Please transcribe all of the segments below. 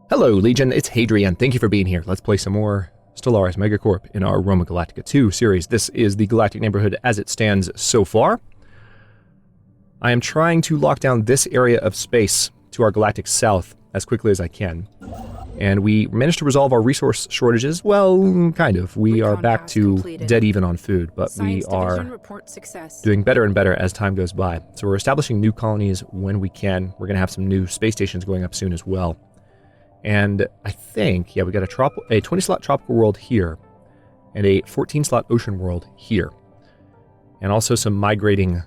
Hello, Legion, it's Hadrian. Thank you for being here. Let's play some more Stellaris MegaCorp in our Roma Galactica II series. This is the galactic neighborhood as it stands so far. I am trying to lock down this area of space to our galactic south as quickly as I can. And we managed to resolve our resource shortages. Well, kind of. We are back to dead even on food, but we are doing better and better as time goes by. So we're establishing new colonies when we can. We're going to have some new space stations going up soon as well. And I think, yeah, we got a 20-slot tropical world here, and a 14-slot ocean world here. And also some migrating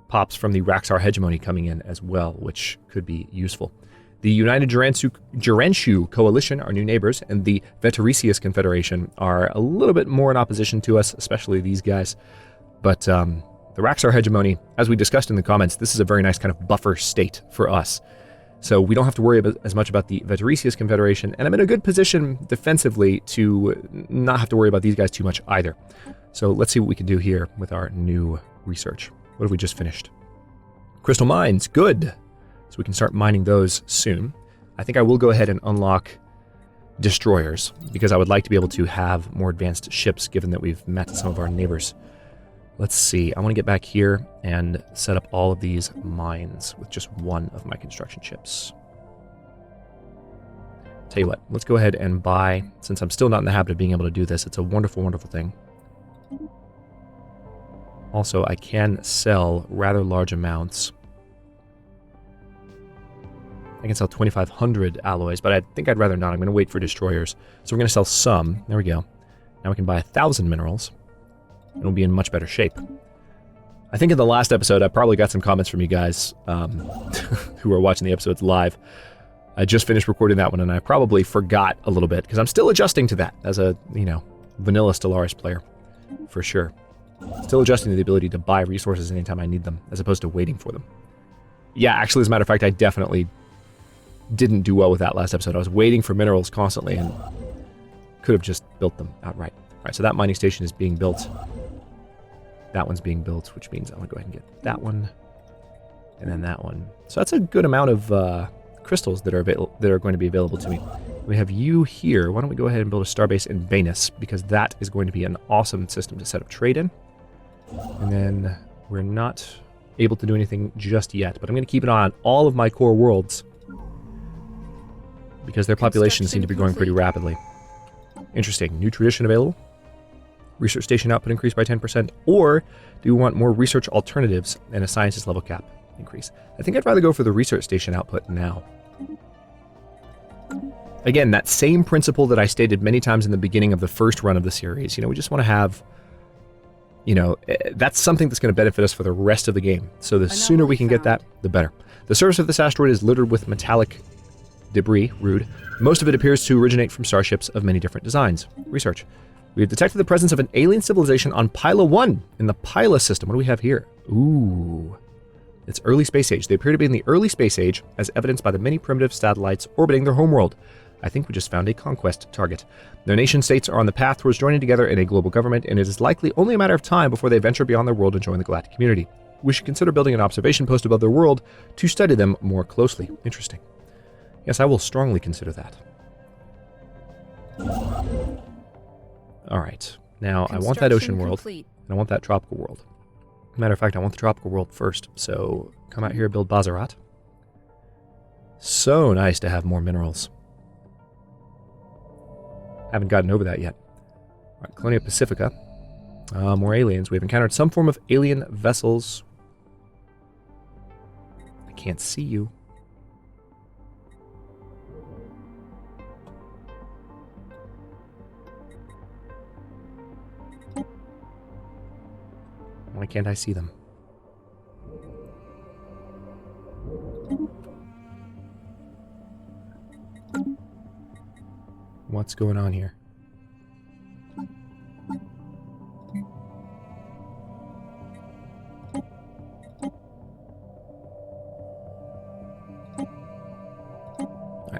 pops from the Raxar hegemony coming in as well, which could be useful. The United Juranshu Coalition, our new neighbors, and the Vetericius Confederation are a little bit more in opposition to us, especially these guys. But the Raxar hegemony, as we discussed in the comments, this is a very nice kind of buffer state for us. So we don't have to worry as much about the Vetericius Confederation, and I'm in a good position defensively to not have to worry about these guys too much either. So let's see what we can do here with our new research. What have we just finished? Crystal mines, good! So we can start mining those soon. I think I will go ahead and unlock destroyers, because I would like to be able to have more advanced ships, given that we've met some of our neighbors. Let's see, I want to get back here and set up all of these mines with just one of my construction ships. Tell you what, let's go ahead and buy, since I'm still not in the habit of being able to do this, it's a wonderful, wonderful thing. Also, I can sell rather large amounts. I can sell 2,500 alloys, but I think I'd rather not. I'm going to wait for destroyers. So we're going to sell some. There we go. Now we can buy 1,000 minerals. And we'll be in much better shape. I think in the last episode, I probably got some comments from you guys who are watching the episodes live. I just finished recording that one, and I probably forgot a little bit, because I'm still adjusting to that as a, vanilla Stellaris player, for sure. Still adjusting to the ability to buy resources anytime I need them, as opposed to waiting for them. Yeah, actually, as a matter of fact, I definitely didn't do well with that last episode. I was waiting for minerals constantly, and could have just built them outright. All right, so that mining station is being built. That one's being built, which means I'm going to go ahead and get that one, and then that one. So that's a good amount of crystals that are going to be available to me. We have you here. Why don't we go ahead and build a starbase in Venus, because that is going to be an awesome system to set up trade in. And then we're not able to do anything just yet, but I'm going to keep an eye on all of my core worlds, because their populations seem to be growing pretty rapidly. Interesting. New tradition available. Research station output increased by 10%, or do we want more research alternatives and a scientist level cap increase? I think I'd rather go for the research station output now. Again, that same principle that I stated many times in the beginning of the first run of the series. We just want to have, that's something that's going to benefit us for the rest of the game. So the sooner we can get that, the better. The surface of this asteroid is littered with metallic debris, rude. Most of it appears to originate from starships of many different designs. Research. We have detected the presence of an alien civilization on Pila 1 in the Pila system. What do we have here? Ooh. It's early space age. They appear to be in the early space age, as evidenced by the many primitive satellites orbiting their homeworld. I think we just found a conquest target. Their nation-states are on the path towards joining together in a global government, and it is likely only a matter of time before they venture beyond their world and join the galactic community. We should consider building an observation post above their world to study them more closely. Interesting. Yes, I will strongly consider that. Alright, now I want that ocean world, and I want that tropical world. Matter of fact, I want the tropical world first, so come out here, build Bazarat. So nice to have more minerals. Haven't gotten over that yet. Alright, Colonia Pacifica. More aliens. We've encountered some form of alien vessels. I can't see you. Why can't I see them? What's going on here?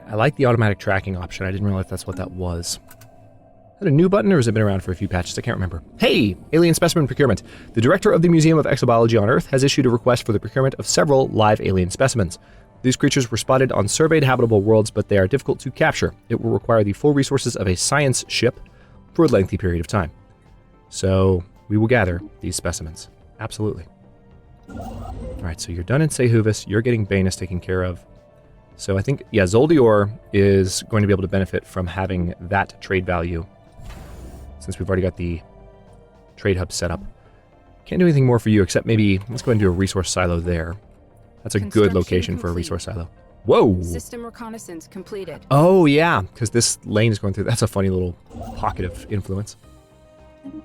I like the automatic tracking option. I didn't realize that's what that was. Is that a new button, or has it been around for a few patches? I can't remember. Hey! Alien Specimen Procurement. The director of the Museum of Exobiology on Earth has issued a request for the procurement of several live alien specimens. These creatures were spotted on surveyed habitable worlds, but they are difficult to capture. It will require the full resources of a science ship for a lengthy period of time. So we will gather these specimens. Absolutely. Alright, so you're done in Sehuvis. You're getting Banus taken care of. So I think, yeah, Zoldior is going to be able to benefit from having that trade value, since we've already got the trade hub set up. Can't do anything more for you, except maybe, let's go ahead and do a resource silo there. That's a good location for a resource silo. Whoa! System reconnaissance completed. Oh, yeah, because this lane is going through. That's a funny little pocket of influence.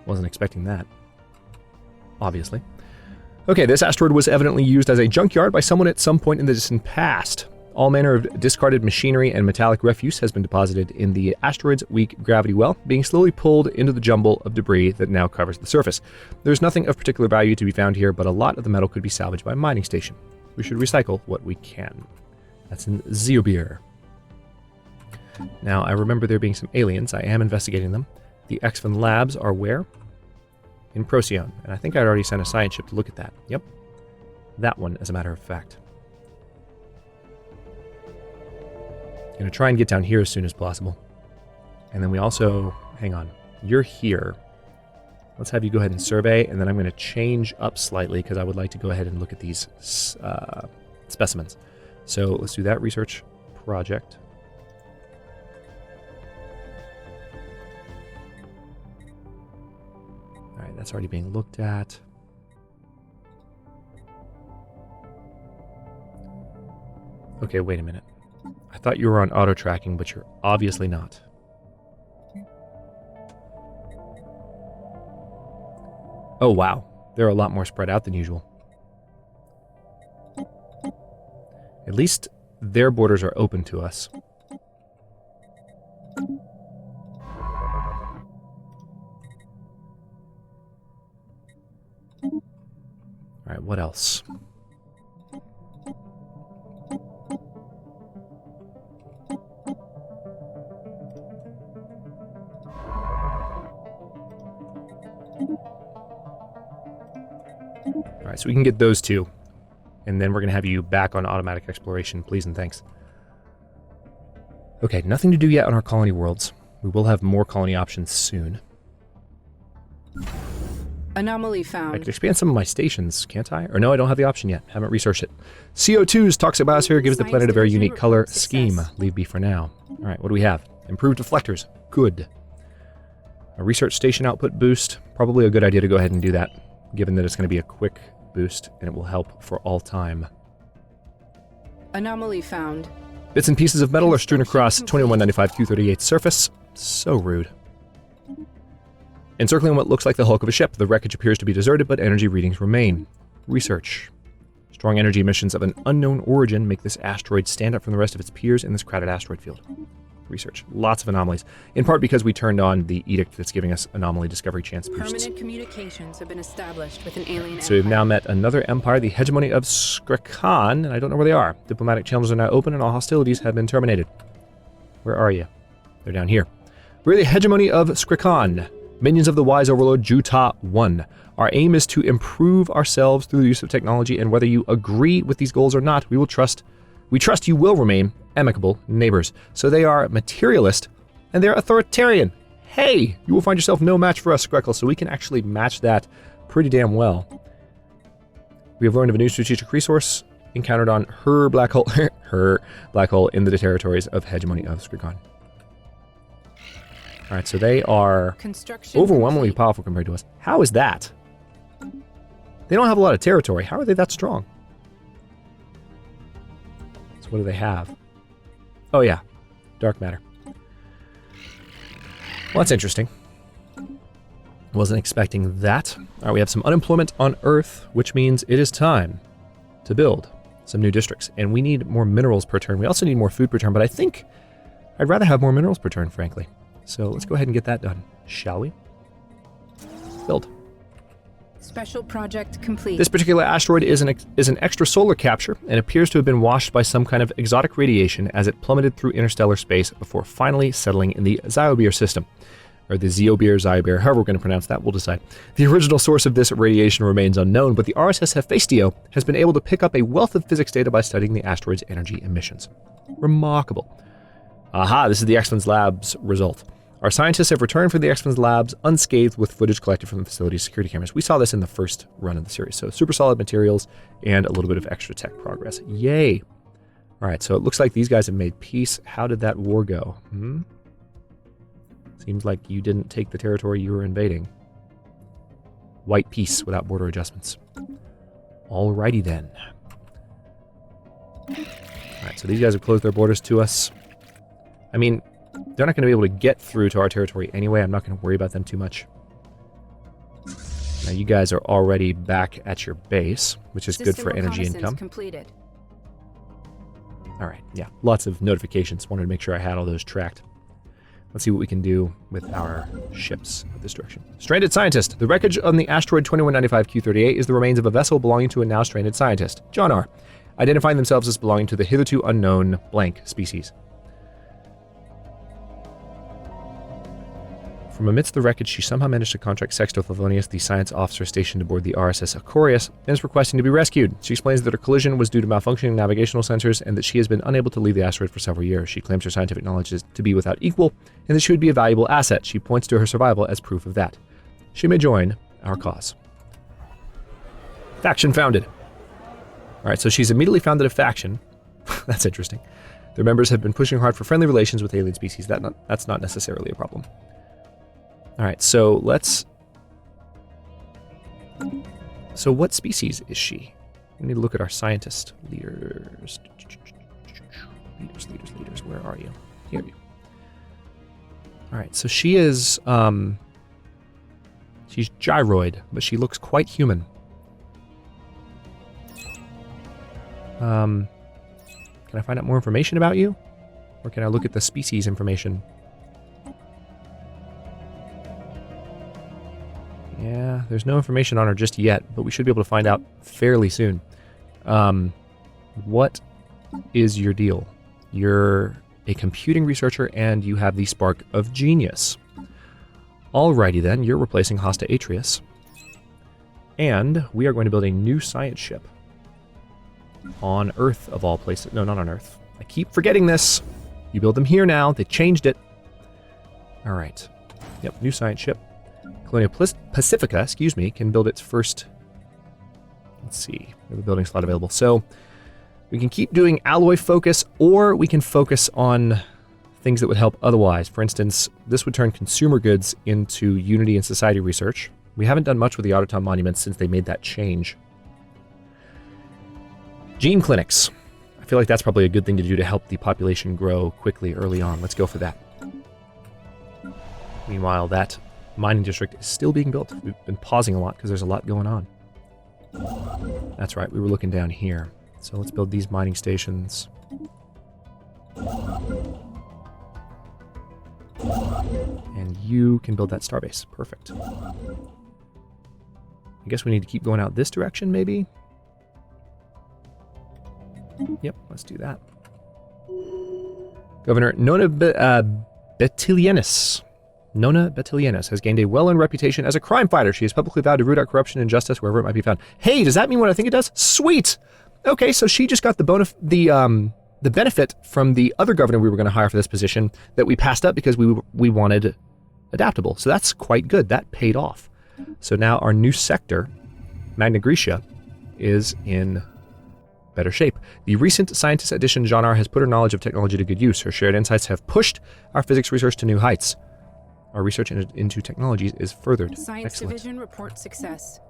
Wasn't expecting that. Obviously. Okay, this asteroid was evidently used as a junkyard by someone at some point in the distant past. All manner of discarded machinery and metallic refuse has been deposited in the asteroid's weak gravity well, being slowly pulled into the jumble of debris that now covers the surface. There's nothing of particular value to be found here, but a lot of the metal could be salvaged by a mining station. We should recycle what we can. That's in Zeobir. Now, I remember there being some aliens. I am investigating them. The Exfin labs are where? In Procyon. And I think I'd already sent a science ship to look at that. Yep. That one, as a matter of fact. Going to try and get down here as soon as possible. And then we also... Hang on. You're here. Let's have you go ahead and survey, and then I'm going to change up slightly because I would like to go ahead and look at these specimens. So let's do that research project. All right, that's already being looked at. Okay, wait a minute. I thought you were on auto tracking, but you're obviously not. Oh, wow. They're a lot more spread out than usual. At least their borders are open to us. Alright, what else? Alright, so we can get those two. And then we're going to have you back on automatic exploration, please and thanks. Okay, nothing to do yet on our colony worlds. We will have more colony options soon. Anomaly found. I could expand some of my stations, can't I? Or no, I don't have the option yet. Haven't researched it. CO2's toxic biosphere gives the planet a very unique color scheme. Leave be for now. Alright, what do we have? Improved deflectors. Good. A research station output boost. Probably a good idea to go ahead and do that, given that it's going to be a quick boost, and it will help for all time. Anomaly found. Bits and pieces of metal are strewn across 2195 Q38's surface. So rude. Encircling what looks like the hulk of a ship, the wreckage appears to be deserted, but energy readings remain. Research. Strong energy emissions of an unknown origin make this asteroid stand out from the rest of its peers in this crowded asteroid field. Research. Lots of anomalies. In part because we turned on the edict that's giving us anomaly discovery chance boosts. Permanent communications have been established with an alien So we've now met another empire, the hegemony of Skrekan, and I don't know where they are. Diplomatic channels are now open and all hostilities have been terminated. Where are you? They're down here. We're the hegemony of Skrekan, minions of the wise overlord Juta 1. Our aim is to improve ourselves through the use of technology, and whether you agree with these goals or not, we trust you will remain amicable neighbors. So they are materialist, and they're authoritarian. Hey, you will find yourself no match for us, Skrekel, so we can actually match that pretty damn well. We have learned of a new strategic resource encountered on her black hole, in the territories of hegemony of Skrekan. All right, so they are overwhelmingly powerful compared to us. How is that? They don't have a lot of territory. How are they that strong? So what do they have? Oh yeah, dark matter. Well, that's interesting. Wasn't expecting that. All right, we have some unemployment on Earth, which means it is time to build some new districts. And we need more minerals per turn. We also need more food per turn, but I think I'd rather have more minerals per turn, frankly. So let's go ahead and get that done, shall we? Build. Special project complete. This particular asteroid is an extrasolar capture and appears to have been washed by some kind of exotic radiation as it plummeted through interstellar space before finally settling in the Zeobir system. or the Zyobir, however we're going to pronounce that, we'll decide. The original source of this radiation remains unknown, but the RSS Hephaestio has been able to pick up a wealth of physics data by studying the asteroid's energy emissions. Remarkable. Aha, this is the X-Men's Labs result. Our scientists have returned from the X-Men's Labs unscathed with footage collected from the facility's security cameras. We saw this in the first run of the series. So super solid materials and a little bit of extra tech progress. Yay! All right, so it looks like these guys have made peace. How did that war go? Seems like you didn't take the territory you were invading. White peace without border adjustments. Alrighty then. Alright, so these guys have closed their borders to us. I mean, they're not going to be able to get through to our territory anyway. I'm not going to worry about them too much. Now you guys are already back at your base, which is good for energy income. Completed. All right, yeah, lots of notifications. Wanted to make sure I had all those tracked. Let's see what we can do with our ships of this direction. Stranded scientist. The wreckage on the asteroid 2195 Q38 is the remains of a vessel belonging to a now stranded scientist, John R., identifying themselves as belonging to the hitherto unknown blank species. From amidst the wreckage, she somehow managed to contract Sexto Favonius, the science officer stationed aboard the RSS Aquarius, and is requesting to be rescued. She explains that her collision was due to malfunctioning navigational sensors and that she has been unable to leave the asteroid for several years. She claims her scientific knowledge is to be without equal and that she would be a valuable asset. She points to her survival as proof of that. She may join our cause. Faction founded. All right, so she's immediately founded a faction. That's interesting. Their members have been pushing hard for friendly relations with alien species. That's not necessarily a problem. All right, so let's... So what species is she? We need to look at our scientist leaders. Leaders, where are you? Here you. All right, so she is... she's gyroid, but she looks quite human. Can I find out more information about you? Or can I look at the species information? Yeah, there's no information on her just yet, but we should be able to find out fairly soon. What is your deal? You're a computing researcher and you have the spark of genius. Alrighty then, you're replacing Hosta Atreus. And we are going to build a new science ship. On Earth, of all places. No, not on Earth. I keep forgetting this. You build them here now. They changed it. Alright. Yep, new science ship. Colonia Pacifica, can build its first... Let's see. We have a building slot available. So, we can keep doing alloy focus, or we can focus on things that would help otherwise. For instance, this would turn consumer goods into Unity and Society research. We haven't done much with the Autotom monuments since they made that change. Gene clinics. I feel like that's probably a good thing to do to help the population grow quickly early on. Let's go for that. Meanwhile, that mining district is still being built. We've been pausing a lot because there's a lot going on. That's right, we were looking down here. So let's build these mining stations. And you can build that starbase. Perfect. I guess we need to keep going out this direction, maybe? Yep, let's do that. Governor Nona Betilienus. Nona Betilienus has gained a well-earned reputation as a crime fighter. She has publicly vowed to root out corruption and injustice wherever it might be found. Hey, does that mean what I think it does? Sweet! Okay, so she just got the benefit from the other governor we were going to hire for this position that we passed up because we wanted adaptable. So that's quite good. That paid off. So now our new sector, Magna Graecia, is in better shape. The recent scientist addition, Jean R, has put her knowledge of technology to good use. Her shared insights have pushed our physics research to new heights. Our research into technologies is furthered. Science Excellent. Division report success.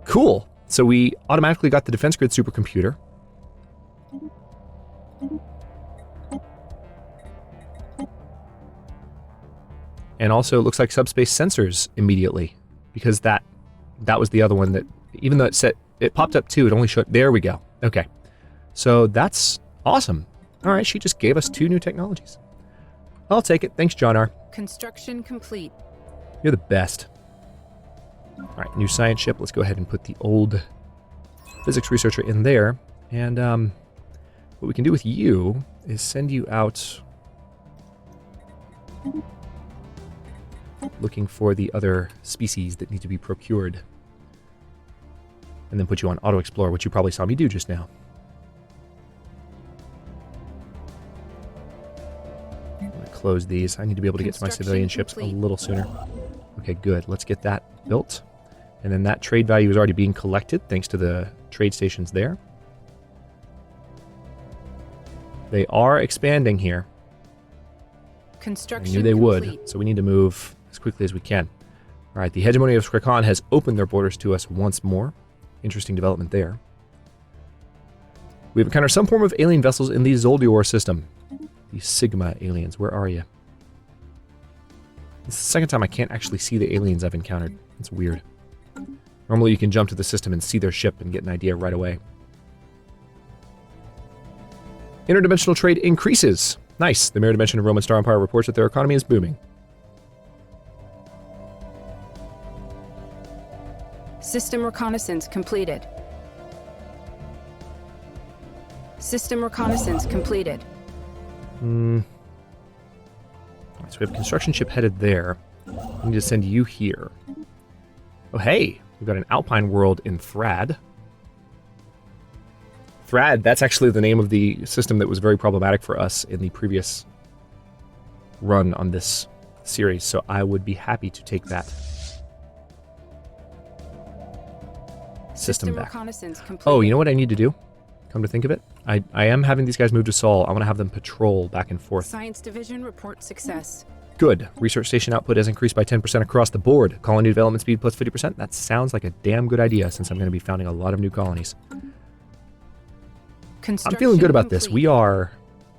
Cool. So we automatically got the defense grid supercomputer. And also it looks like subspace sensors immediately, because that was the other one that, even though it popped up too, it only showed, there we go. Okay. So that's awesome. All right, she just gave us 2 new technologies. I'll take it. Thanks, John R. Construction complete. You're the best. All right, new science ship. Let's go ahead and put the old physics researcher in there. And what we can do with you is send you out looking for the other species that need to be procured. And then put you on Auto Explore, which you probably saw me do just now. I'm going to close these. I need to be able to get to my civilian ships a little sooner. Okay, good. Let's get that built. And then that trade value is already being collected thanks to the trade stations there. They are expanding here. Construction I knew they would, complete. so we need to move as quickly as we can. All right, the hegemony of Skrakan has opened their borders to us once more. Interesting development there. We've encountered some form of alien vessels in the Zoldior system. The Sigma aliens, where are you? This is the second time I can't actually see the aliens I've encountered. It's weird. Normally you can jump to the system and see their ship and get an idea right away. Interdimensional trade increases. Nice. The mirror dimension of Roman Star Empire reports that their economy is booming. System reconnaissance completed. System reconnaissance completed. Alright, so we have a construction ship headed there. We need to send you here. Oh, hey! We've got an Alpine world in Thrad. Thrad, that's actually the name of the system that was very problematic for us in the previous run on this series, so I would be happy to take that system back. Reconnaissance completed. Oh, you know what I need to do? Come to think of it, I am having these guys move to Sol. I want to have them patrol back and forth. Science Division report success. Good. Research station output has increased by 10% across the board. Colony development speed plus 50%. That sounds like a damn good idea since I'm going to be founding a lot of new colonies. I'm feeling good about this. We are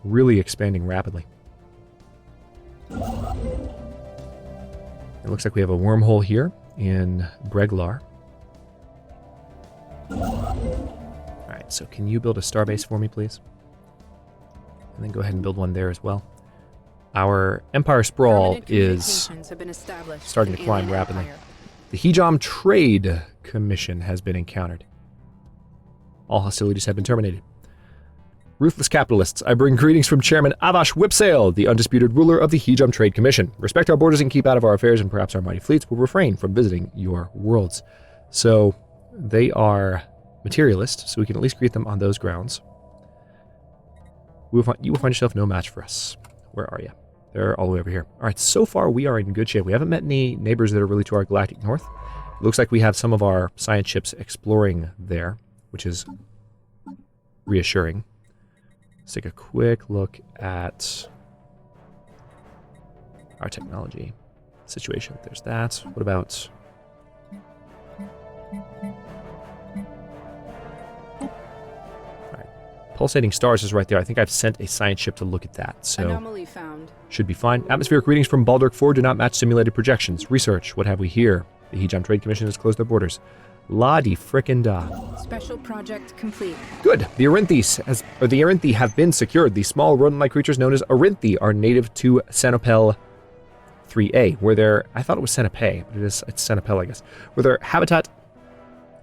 really expanding rapidly. It looks like we have a wormhole here in Breglar. Alright, so can you build a starbase for me, please? And then go ahead and build one there as well. Our Empire Sprawl is starting to climb rapidly. The Hejom Trade Commission has been encountered. All hostilities have been terminated. Ruthless capitalists, I bring greetings from Chairman Avash Whipsail, the undisputed ruler of the Hejom Trade Commission. Respect our borders and keep out of our affairs, and perhaps our mighty fleets will refrain from visiting your worlds. So, they are materialist, so we can at least greet them on those grounds. You will find yourself no match for us. Where are you? They're all the way over here. Alright, so far we are in good shape. We haven't met any neighbors that are really to our galactic north. It looks like we have some of our science ships exploring there, which is reassuring. Let's take a quick look at our technology situation. There's that. What about... Pulsating stars is right there. I think I've sent a science ship to look at that, so anomaly found. Should be fine. Atmospheric readings from Baldurk 4 do not match simulated projections. Research. What have we here? The Hejom Trade Commission has closed their borders. La di frickin' da. Special project complete. Good. The Arinthi have been secured. The small rodent-like creatures known as Arinthi are native to Senopel 3A, where their... I thought it was Senope, but it's Senopel, I guess. Where their habitat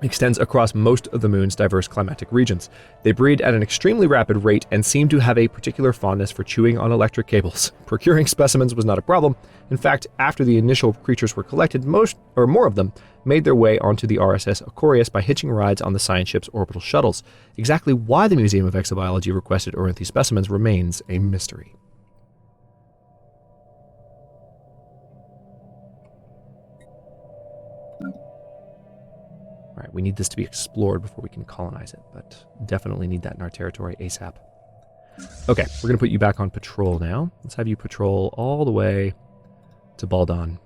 extends across most of the moon's diverse climatic regions. They breed at an extremely rapid rate and seem to have a particular fondness for chewing on electric cables. Procuring specimens was not a problem. In fact, after the initial creatures were collected, most or more of them made their way onto the RSS Aquarius by hitching rides on the science ship's orbital shuttles. Exactly why the Museum of Exobiology requested Arinthi specimens remains a mystery. Alright, we need this to be explored before we can colonize it, but definitely need that in our territory ASAP. Okay, we're going to put you back on patrol now. Let's have you patrol all the way to Baldon.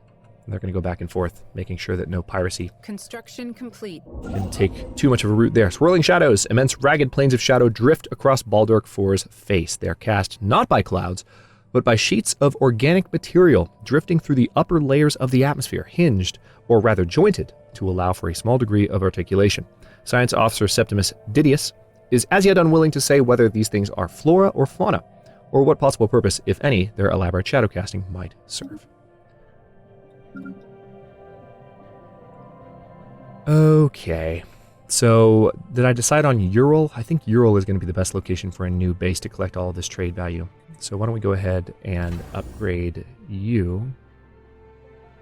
And they're going to go back and forth, making sure that no piracy Construction complete. can take too much of a route there. Swirling shadows, immense ragged planes of shadow drift across Baldurk 4's face. They are cast not by clouds, but by sheets of organic material drifting through the upper layers of the atmosphere, hinged, or rather jointed, to allow for a small degree of articulation. Science Officer Septimus Didius is as yet unwilling to say whether these things are flora or fauna, or what possible purpose, if any, their elaborate shadow casting might serve. Okay, so did I decide on Ural? I think Ural is going to be the best location for a new base to collect all of this trade value. So why don't we go ahead and upgrade you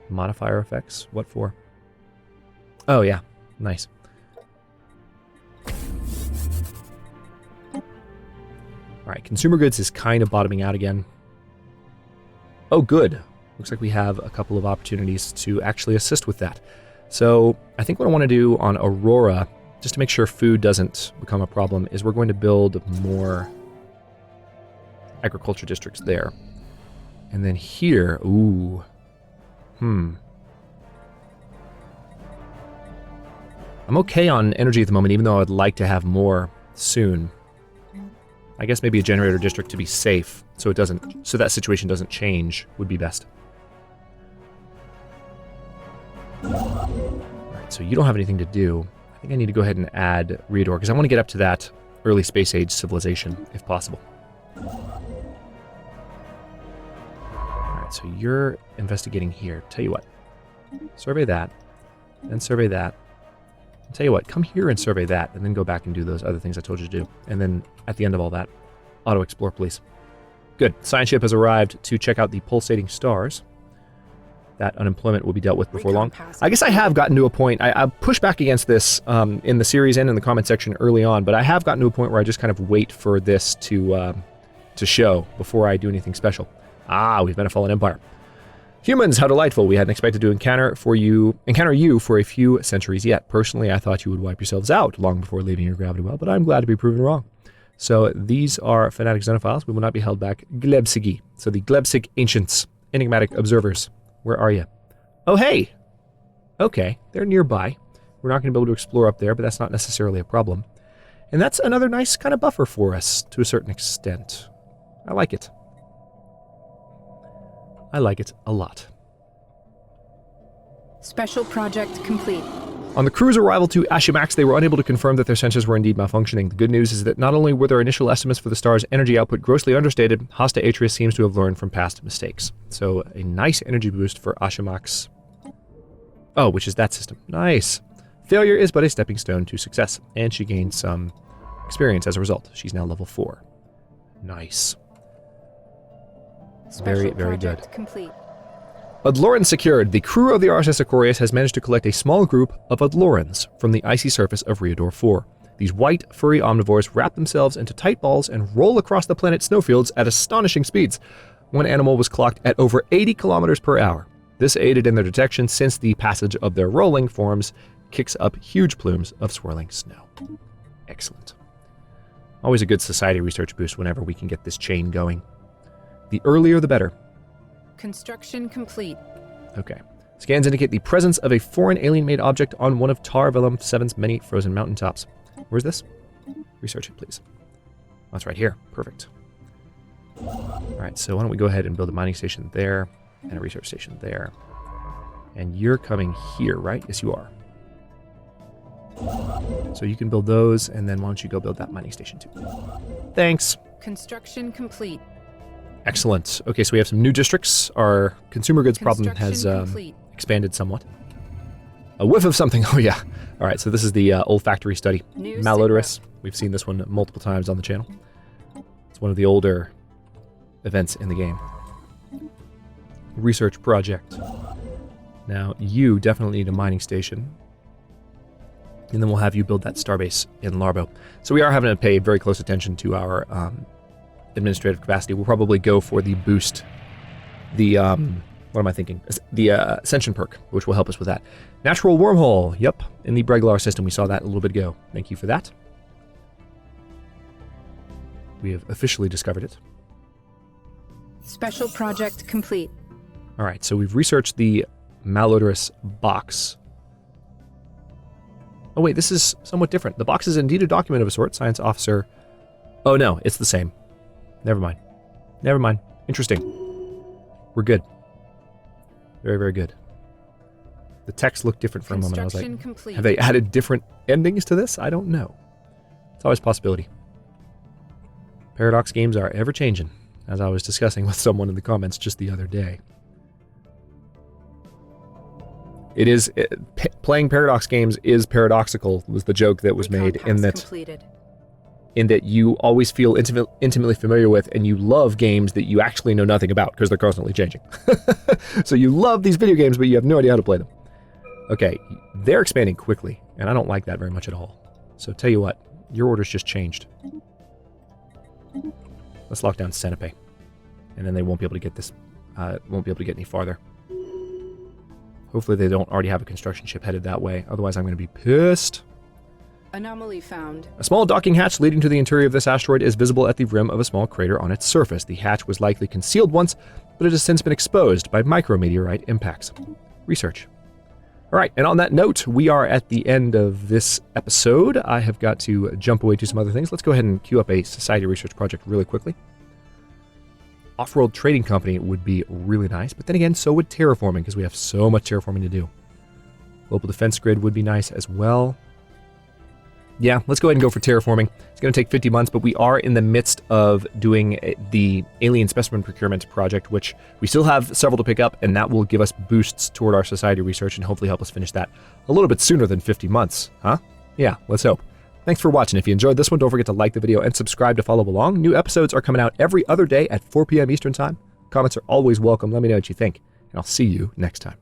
Modifier effects? What for? Oh, yeah. Nice. Alright, consumer goods is kind of bottoming out again. Oh, good. Looks like we have a couple of opportunities to actually assist with that. So, I think what I want to do on Aurora, just to make sure food doesn't become a problem, is we're going to build more agriculture districts there. And then here, ooh. I'm okay on energy at the moment, even though I'd like to have more soon. I guess maybe a generator district to be safe, so that situation doesn't change would be best. Alright, so you don't have anything to do. I think I need to go ahead and add Reador, because I want to get up to that early space age civilization, if possible. Alright, so you're investigating here. Tell you what. Survey that, then survey that. I'll tell you what, come here and survey that, and then go back and do those other things I told you to do. And then, at the end of all that, auto-explore, please. Good. Science ship has arrived to check out the pulsating stars. That unemployment will be dealt with before long. I guess I have gotten to a point, I pushed back against this in the series and in the comment section early on, but I have gotten to a point where I just kind of wait for this to show before I do anything special. Ah, we've been a fallen empire. Humans, how delightful. We hadn't expected to encounter you for a few centuries yet. Personally, I thought you would wipe yourselves out long before leaving your gravity well, but I'm glad to be proven wrong. So these are fanatic xenophiles. We will not be held back. Glebsigi. So the Glebsig ancients, enigmatic observers. Where are you? Oh, hey! Okay, they're nearby. We're not going to be able to explore up there, but that's not necessarily a problem. And that's another nice kind of buffer for us, to a certain extent. I like it. I like it a lot. Special project complete. On the crew's arrival to Ashimax, they were unable to confirm that their sensors were indeed malfunctioning. The good news is that not only were their initial estimates for the star's energy output grossly understated, Hosta Atreus seems to have learned from past mistakes. So, a nice energy boost for Ashimax. Oh, which is that system. Nice. Failure is but a stepping stone to success, and she gained some experience as a result. She's now level 4. Nice. Very, very good. Complete. Udloran secured. The crew of the RSS Aquarius has managed to collect a small group of Udlorans from the icy surface of Reador 4. These white, furry omnivores wrap themselves into tight balls and roll across the planet's snowfields at astonishing speeds. One animal was clocked at over 80 kilometers per hour. This aided in their detection since the passage of their rolling forms kicks up huge plumes of swirling snow. Excellent. Always a good society research boost whenever we can get this chain going. The earlier the better. Construction complete. Okay. Scans indicate the presence of a foreign alien-made object on one of Tar Velum 7's many frozen mountaintops. Where's this? Research it, please. Oh, it's right here. Perfect. Alright, so why don't we go ahead and build a mining station there, and a research station there. And you're coming here, right? Yes, you are. So you can build those, and then why don't you go build that mining station too. Thanks. Construction complete. Excellent. Okay, so we have some new districts. Our consumer goods problem has expanded somewhat. A whiff of something. Oh, yeah. All right, so this is the olfactory study. Malodorous. We've seen this one multiple times on the channel. It's one of the older events in the game. Research project. Now, you definitely need a mining station. And then we'll have you build that starbase in Larbo. So we are having to pay very close attention to our administrative capacity. We'll probably go for the boost, the, what am I thinking? The Ascension perk, which will help us with that. Natural wormhole, yep, in the Breglar system. We saw that a little bit ago. Thank you for that. We have officially discovered it. Special project complete. All right, so we've researched the malodorous box. Oh wait, this is somewhat different. The box is indeed a document of a sort. Science officer. Oh no, it's the same. Never mind. Never mind. Interesting. We're good. Very, very good. The text looked different for a moment. I was like, complete. Have they added different endings to this? I don't know. It's always a possibility. Paradox games are ever-changing, as I was discussing with someone in the comments just the other day. Playing Paradox games is paradoxical, was the joke that was made in that... Completed. in that you always feel intimately familiar with, and you love games that you actually know nothing about because they're constantly changing. So you love these video games, but you have no idea how to play them. Okay, they're expanding quickly, and I don't like that very much at all. So tell you what, your order's just changed. Let's lock down Senepe, and then they won't be able to get this, won't be able to get any farther. Hopefully they don't already have a construction ship headed that way, otherwise I'm going to be pissed. Anomaly found. A small docking hatch leading to the interior of this asteroid is visible at the rim of a small crater on its surface. The hatch was likely concealed once, but it has since been exposed by micrometeorite impacts. Research. All right, and on that note, we are at the end of this episode. I have got to jump away to some other things. Let's go ahead and queue up a society research project really quickly. Off-world trading company would be really nice, but then again, so would terraforming, because we have so much terraforming to do. Global defense grid would be nice as well. Yeah, let's go ahead and go for terraforming. It's going to take 50 months, but we are in the midst of doing the alien specimen procurement project, which we still have several to pick up, and that will give us boosts toward our society research and hopefully help us finish that a little bit sooner than 50 months, huh? Yeah, let's hope. Thanks for watching. If you enjoyed this one, don't forget to like the video and subscribe to follow along. New episodes are coming out every other day at 4 p.m. Eastern Time. Comments are always welcome. Let me know what you think, and I'll see you next time.